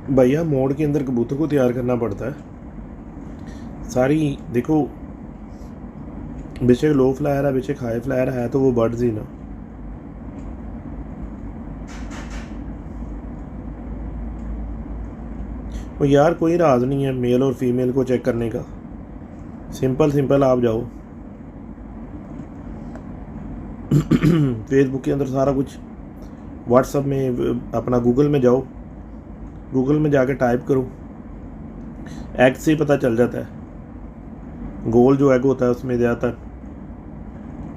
भैया मोड़ के अंदर कबूतर को तैयार करना पड़ता है। सारी देखो, बेशक लो फ्लायर है बेशक हाई फ्लायर है तो वो बर्ड्स ही ना। वो यार कोई राज नहीं है मेल और फीमेल को चेक करने का। सिंपल आप जाओ फेसबुक के अंदर सारा कुछ, व्हाट्सअप में अपना गूगल में जाओ, गूगल में जाके टाइप करो, एग से ही पता चल जाता है। गोल जो एग होता है उसमें ज़्यादातर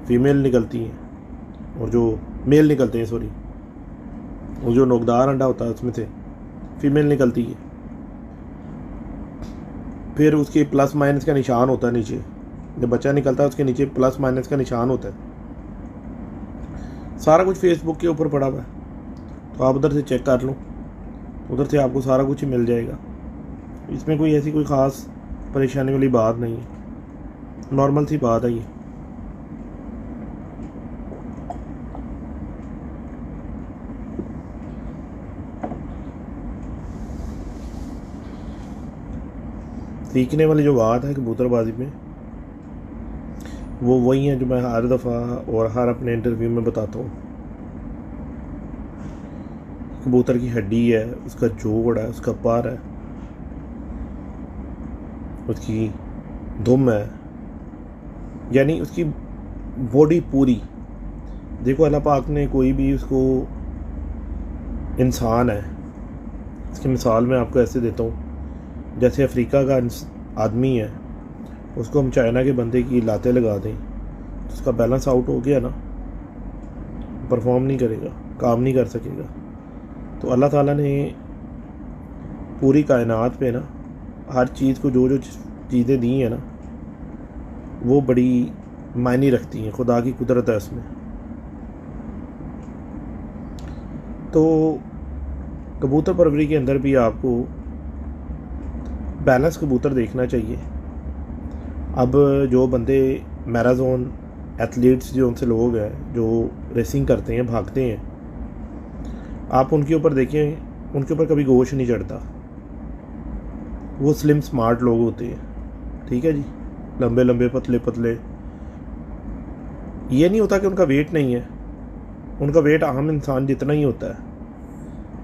फीमेल निकलती हैं और जो मेल निकलते हैं, सॉरी, और जो नोकदार अंडा होता है उसमें से फीमेल निकलती है। फिर उसके प्लस माइनस का निशान होता है नीचे, जब बच्चा निकलता है उसके नीचे प्लस माइनस का निशान होता है। सारा कुछ फेसबुक के ऊपर पड़ा हुआ है, तो आप उधर से चेक कर लो, उधर से आपको सारा कुछ ही मिल जाएगा। इसमें कोई ऐसी कोई ख़ास परेशानी वाली बात नहीं है, नॉर्मल सी बात है ये। सीखने वाली जो बात है कबूतरबाजी में, वो वही है जो मैं हर दफ़ा और हर अपने इंटरव्यू में बताता हूँ। कबूतर की हड्डी है, उसका जोड़ है, उसका पर है, उसकी दुम है, यानी उसकी बॉडी पूरी। देखो अल्लाह पाक ने कोई भी उसको, इंसान है, इसकी मिसाल मैं आपको ऐसे देता हूँ, जैसे अफ्रीका का आदमी है, उसको हम चाइना के बंदे की लातें लगा दें तो उसका बैलेंस आउट हो गया ना, परफॉर्म नहीं करेगा, काम नहीं कर सकेगा। तो अल्लाह ताला ने पूरी कायनात पे ना हर चीज़ को जो जो चीज़ें दी हैं ना, वो बड़ी मायने रखती हैं, खुदा की कुदरत है उसमें। तो कबूतर परवरी के अंदर भी आपको बैलेंस कबूतर देखना चाहिए। अब जो बंदे मैराथन एथलीट्स जो उनसे लोग हैं जो रेसिंग करते हैं, भागते हैं, आप उनके ऊपर देखें, उनके ऊपर कभी गोश नहीं चढ़ता। वो स्लिम स्मार्ट लोग होते हैं, ठीक है जी, लंबे लंबे पतले पतले। ये नहीं होता कि उनका वेट नहीं है, उनका वेट आम इंसान जितना ही होता है,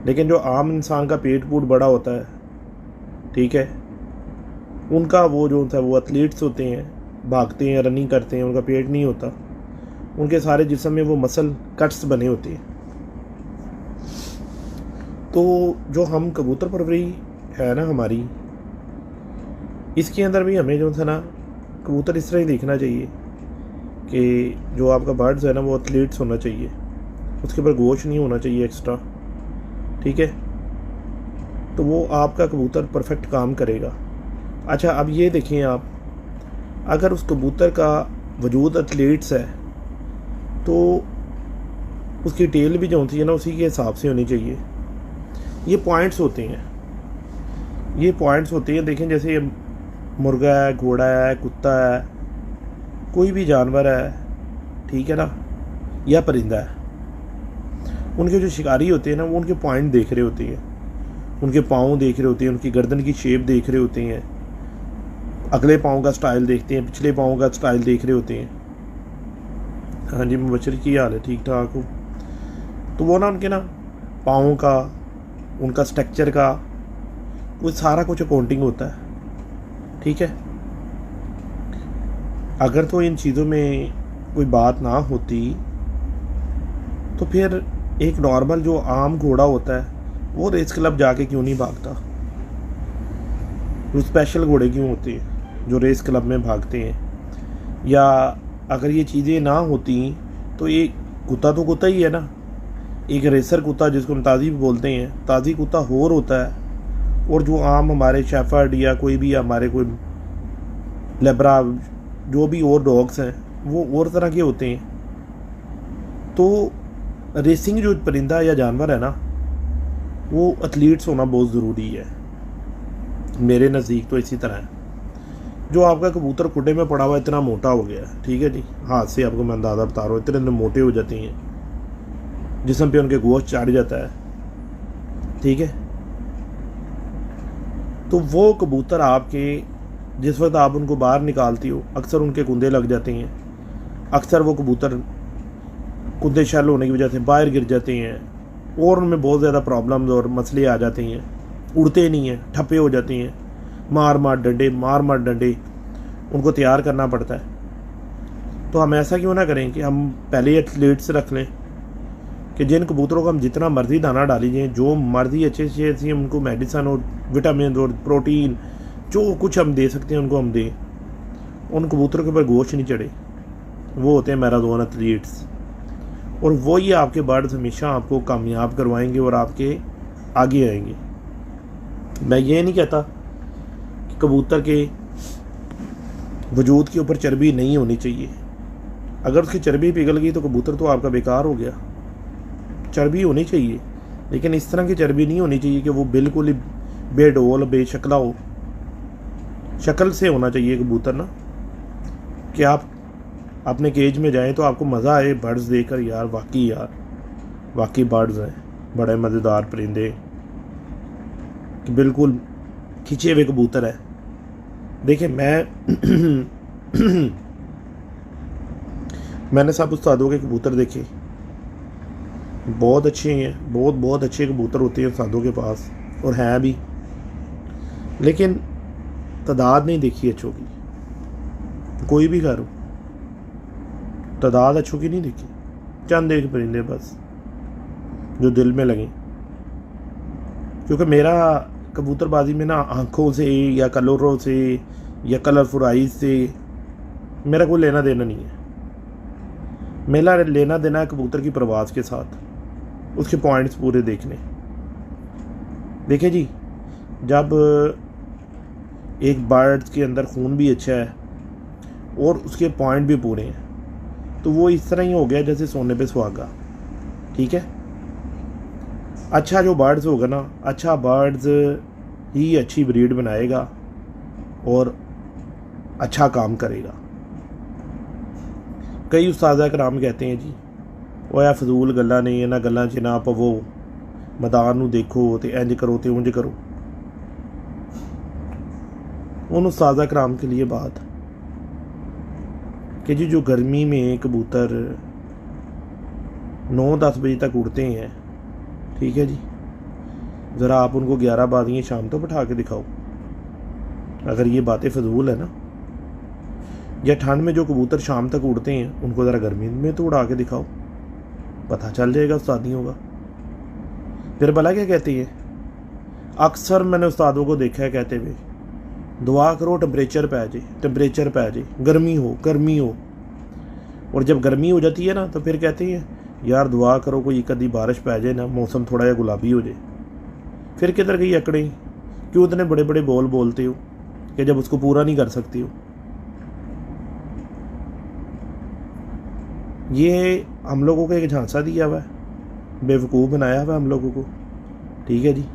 लेकिन जो आम इंसान का पेट पूट बड़ा होता है, ठीक है, उनका वो जो होता है, वो एथलीट्स होते हैं, भागते हैं, रनिंग करते हैं, उनका पेट नहीं होता, उनके सारे जिस्म में वो मसल कट्स बने होते हैं। तो जो हम कबूतर परवरी है ना हमारी, इसके अंदर भी हमें जो है ना कबूतर इस तरह ही देखना चाहिए कि जो आपका बर्ड्स है ना वो एथलीट्स होना चाहिए, उसके ऊपर गोश्त नहीं होना चाहिए एक्स्ट्रा, ठीक है, तो वो आपका कबूतर परफेक्ट काम करेगा। अच्छा अब ये देखें आप, अगर उस कबूतर का वजूद एथलीट्स है तो उसकी टेल भी जो होती है ना उसी के हिसाब से होनी चाहिए। ये पॉइंट्स होते हैं, ये पॉइंट्स होते हैं। देखें जैसे मुर्गा है, घोड़ा है, कुत्ता है, कोई भी जानवर है, ठीक है ना, या परिंदा है, उनके जो शिकारी होते हैं ना वो उनके पॉइंट देख रहे होते हैं, उनके पाँव देख रहे होते हैं, उनकी गर्दन की शेप देख रहे होते हैं, अगले पाँव का स्टाइल देखते हैं, पिछले पाँव का स्टाइल देख रहे होते हैं। हाँ जी मुबशर की हाल है, ठीक ठाक हो। तो वो ना उनके ना पाँव का, उनका स्ट्रक्चर का, वो सारा कुछ अकाउंटिंग होता है, ठीक है। अगर तो इन चीज़ों में कोई बात ना होती तो फिर एक नॉर्मल जो आम घोड़ा होता है वो रेस क्लब जाके क्यों नहीं भागता? वो स्पेशल घोड़े क्यों होते हैं जो रेस क्लब में भागते हैं? या अगर ये चीज़ें ना होती तो ये कुत्ता तो कुत्ता ही है ना, एक रेसर कुत्ता जिसको हम ताज़ी बोलते हैं, ताज़ी कुत्ता होर होता है, और जो आम हमारे शेफर्ड या कोई भी हमारे कोई लेब्रा जो भी और डॉग्स हैं वो और तरह के होते हैं। तो रेसिंग जो परिंदा या जानवर है ना वो एथलीट्स होना बहुत ज़रूरी है, मेरे नज़दीक तो इसी तरह है। जो आपका कबूतर खुडे में पड़ा हुआ इतना मोटा हो गया, ठीक है जी, हाथ से आपको मैं अंदाज़ा बता रहा हूँ, इतने मोटे हो जाते हैं, जिस्म पे उनके गोश्त चढ़ जाता है, ठीक है, तो वो कबूतर आपके जिस वक्त आप उनको बाहर निकालती हो अक्सर उनके कुंदे लग जाते हैं, अक्सर वो कबूतर कुंदे शल होने की वजह से बाहर गिर जाते हैं और उनमें बहुत ज़्यादा प्रॉब्लम्स और मसले आ जाते हैं, उड़ते नहीं हैं, ठप्पे हो जाते हैं, मार मार डंडे उनको तैयार करना पड़ता है। तो हम ऐसा क्यों ना करें कि हम पहले एथलीट्स रख लें कि जिन कबूतरों को हम जितना मर्जी दाना डाली जाए, जो मर्जी अच्छे से अच्छी उनको मेडिसन और विटामिन और प्रोटीन जो कुछ हम दे सकते हैं उनको हम दें, उन कबूतरों के ऊपर गोश्त नहीं चढ़े। वो होते हैं मैराथन एथलीट्स, और वही आपके बर्ड्स हमेशा आपको कामयाब करवाएंगे और आपके आगे आएंगे। मैं ये नहीं कहता कि कबूतर के वजूद के ऊपर चर्बी नहीं होनी चाहिए, अगर उसकी चर्बी पिघल गई तो कबूतर तो आपका बेकार हो गया। चर्बी होनी चाहिए, लेकिन इस तरह की चर्बी नहीं होनी चाहिए कि वो बिल्कुल ही बेडोल बेशक्ला हो। शक्ल से होना चाहिए कबूतर ना, कि आप अपने केज में जाएं तो आपको मज़ा आए बर्ड्स देखकर, यार वाकई बर्ड्स हैं, बड़े मज़ेदार परिंदे, कि बिल्कुल खिंचे हुए कबूतर है। देखिए मैंने सब उस्तादों के कबूतर देखे, बहुत अच्छे हैं, बहुत अच्छे कबूतर होते हैं उस्तादों के पास और हैं भी, लेकिन तादाद नहीं देखी अच्छों की, कोई भी घर हो तादाद अच्छों की नहीं देखी, चंद एक परिंदे बस जो दिल में लगे। क्योंकि मेरा कबूतरबाजी में ना आँखों से या कलरों से या कलरफुल आइज से मेरा कोई लेना देना नहीं है। मेरा लेना देना है कबूतर की परवाज़ के साथ, उसके पॉइंट्स पूरे देखने। देखिए जी, जब एक बर्ड के अंदर खून भी अच्छा है और उसके पॉइंट भी पूरे हैं, तो वो इस तरह ही हो गया जैसे सोने पे सुहागा। ठीक है, अच्छा जो बर्ड्स होगा ना, अच्छा बर्ड्स ही अच्छी ब्रीड बनाएगा और अच्छा काम करेगा। कई उस्ताद कराम कहते हैं जी वो फजूल गल्लां ने इन्हां गल्लां 'च ना पवो, मैदान नूं देखो तो इंज करो तो उंज करो। उन उस्ताद कराम के लिए बात कि जी जो गर्मी में कबूतर 9-10 बजे तक उड़ते हैं, ठीक है जी, ज़रा आप उनको 11 बाजियाँ शाम तो बैठा के दिखाओ, अगर ये बातें फजूल है ना। या ठंड में जो कबूतर शाम तक उड़ते हैं उनको ज़रा गर्मी में तो उड़ा के दिखाओ, पता चल जाएगा उस्तादियों का। फिर भला क्या कहती है, अक्सर मैंने उस्तादों को देखा है कहते हुए, दुआ करो टेम्परेचर पै जाए, गर्मी हो। और जब गर्मी हो जाती है ना तो फिर कहते हैं यार दुआ करो कोई कदी बारिश पै जाए ना, मौसम थोड़ा जा गुलाबी हो जाए। फिर किधर गई अकड़ें, क्यों इतने बड़े बड़े बोल बोलते हो कि जब उसको पूरा नहीं कर सकती हो। ये हम लोगों को एक झांसा दिया हुआ है, बेवकूफ़ बनाया हुआ है हम लोगों को। ठीक है जी।